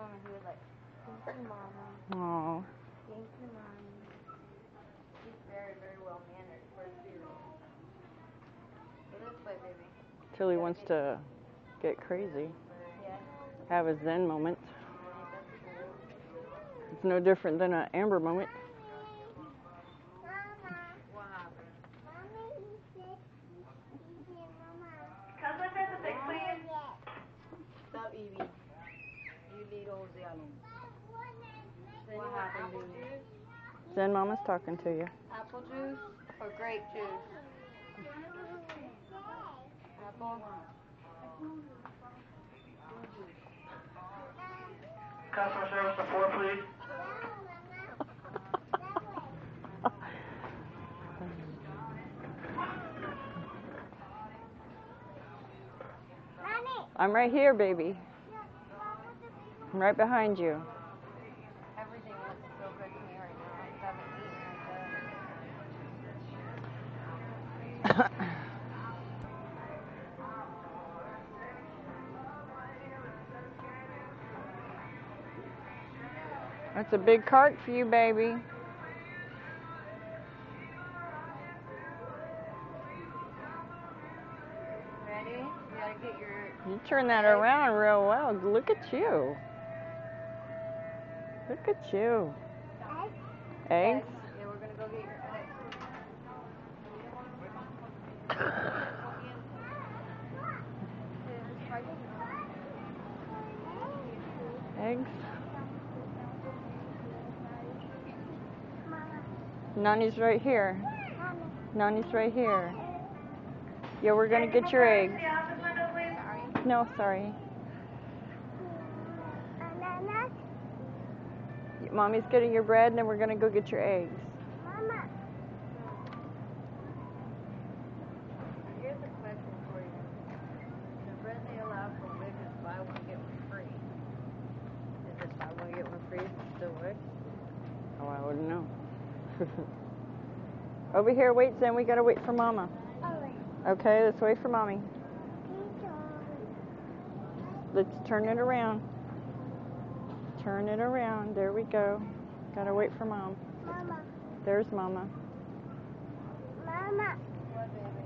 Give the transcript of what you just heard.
Mama, he was like, thank you, Mama. Oh. Thank you, Mommy. He's very, very well mannered for a 2-year-old. Go this way, baby. Till he wants to get crazy. Yeah. Have a Zen moment. That's true. It's no different than an Amber moment. What happened? Come look at the big please. Stop, Evie. You lead Oziano. What happened, baby? Zen Mama's talking to you. Apple juice or grape juice? Apple. Customer service to 4, please. I'm right here, baby. I'm right behind you. Everything looks so good to me right now. I haven't eaten like that. That's a big cart for you, baby. Ready? You gotta get your... You turn that around real well. Look at you. Look at you. Eggs? Yeah, we're gonna go get your eggs. Eggs? Nani's right here. Nani's right here. Yeah, we're gonna get your eggs. No, sorry. Mommy's getting your bread, and then we're gonna go get your eggs. Mama. Here's a question for you. The bread they allow for WIC is buy one, get one free. Is it buy one, get one free still WIC? Oh, I wouldn't know. Over here, wait, Zen. We gotta wait for Mama. Okay, let's wait for Mommy. Let's turn it around. Turn it around. There we go. Gotta wait for Mom. Mama. There's Mama. Mama. What, baby?